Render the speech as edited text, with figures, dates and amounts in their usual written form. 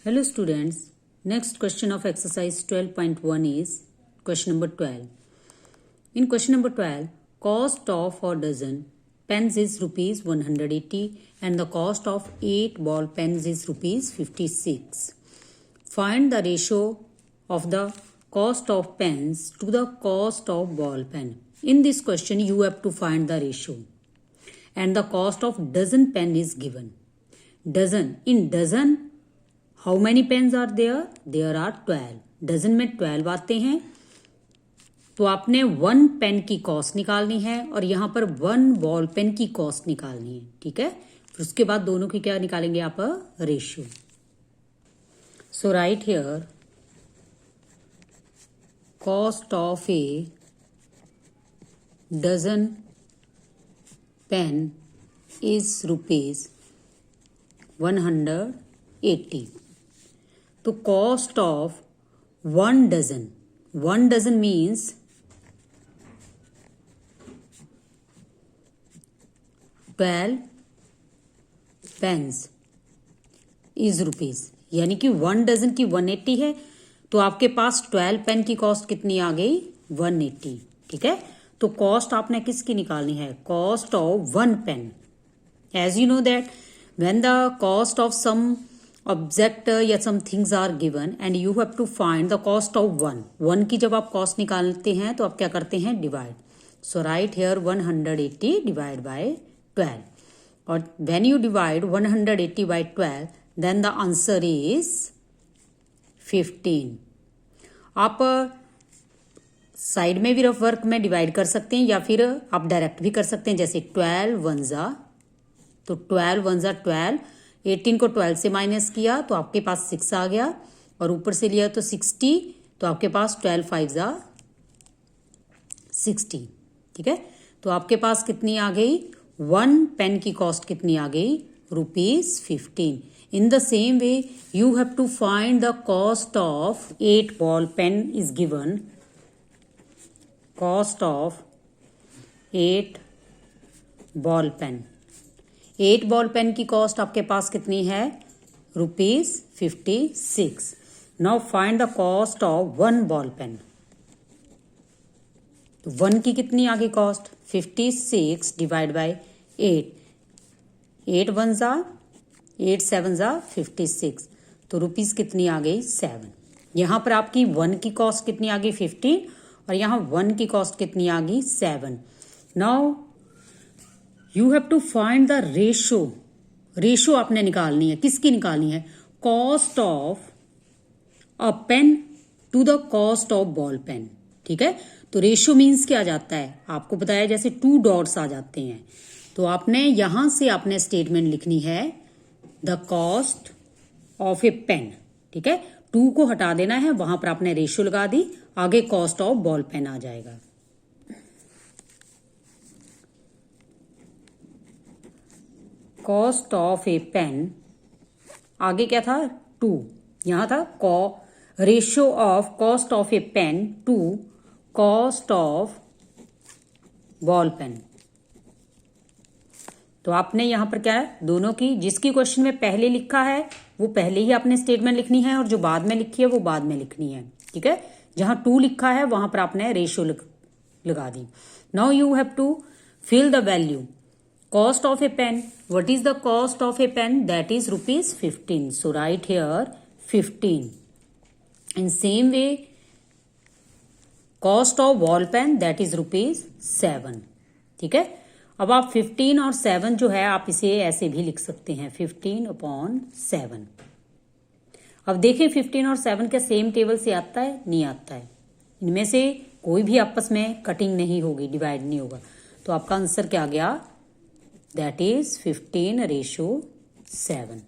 Hello students, next question of exercise 12.1 is question number 12. In question number 12, cost of a dozen pens is rupees 180 and the cost of 8 ball pens is rupees 56. Find the ratio of the cost of pens to the cost of ball pen. In this question you have to find the ratio and the cost of dozen pen is given. Dozen, in dozen how many pens are there are 12. Dozen में 12 आते हैं तो आपने 1 pen की cost निकालनी है और यहां पर 1 बॉल पेन की कॉस्ट निकालनी है. ठीक है, फिर उसके बाद दोनों की क्या निकालेंगे आप ratio. So right here cost of a dozen pen is rupees 180. तो cost of 1 dozen means 12 pens is rupees, यानी कि 1 डजन की 180 है तो आपके पास 12 पेन की कॉस्ट कितनी आ गई 180. ठीक है, तो कॉस्ट आपने किसकी निकालनी है, cost of 1 pen. As you know that when the cost of some object या some things are given and you have to find the cost of 1 की जब आप कॉस्ट निकालते हैं तो आप क्या करते हैं divide. So right here 180 divide by 12 और when you divide 180 by 12 then the answer is 15. आप साइड में भी रफ वर्क में डिवाइड कर सकते हैं या फिर आप डायरेक्ट भी कर सकते हैं. जैसे 12 1 जा तो 12 1 जा 12, 18 को 12 से माइनस किया तो आपके पास 6 आ गया और ऊपर से लिया तो 60 तो आपके पास 12 5 जा 60. ठीक है, तो आपके पास कितनी आ गई 1 पेन की कॉस्ट कितनी आ गई rupees 15. In the same way you have to find the cost of 8 ball pen is given. Cost of 8 ball pen, 8 ball pen की कॉस्ट आपके पास कितनी है rupees 56. Now find the cost of 1 ball pen. तो 1 की कितनी आ गई कॉस्ट 56 डिवाइड बाय 8. 8 1 जा 8 7 जा 56 तो रुपीज कितनी आ गई 7. यहां पर आपकी 1 की कॉस्ट कितनी आ गई 15 और यहां 1 की कॉस्ट कितनी आ गई 7. Now you have to find the ratio. Ratio आपने निकालनी है, किसकी निकालनी है, cost of a pen to the cost of ball pen. ठीक है, तो रेशो मीन्स क्या जाता है आपको बताया, जैसे 2 डॉट्स आ जाते हैं तो आपने यहां से आपने स्टेटमेंट लिखनी है the cost of a pen. ठीक है, 2 को हटा देना है, वहां पर आपने रेशो लगा दी, आगे कॉस्ट ऑफ बॉल पेन आ जाएगा. कॉस्ट ऑफ ए पेन, आगे क्या था 2, यहां था ratio of cost of a pen to cost of ball pen. तो आपने यहां पर क्या है दोनों की, जिसकी क्वेश्चन में पहले लिखा है वो पहले ही आपने स्टेटमेंट लिखनी है और जो बाद में लिखी है वो बाद में लिखनी है. ठीक है, जहां 2 लिखा है वहां पर आपने रेशियो लगा दी. Now you have to fill the value. Cost of a pen. What is the cost of a pen? That is rupees 15. So write here 15. In same way, cost of ball pen that is rupees 7. ठीक है, अब आप 15 और 7 जो है आप इसे ऐसे भी लिख सकते हैं 15/7. अब देखें 15 और 7 क्या सेम टेबल से आता है, नहीं आता है. इनमें से कोई भी आपस में कटिंग नहीं होगी, डिवाइड नहीं होगा. तो आपका आंसर क्या आ गया, that is 15/7.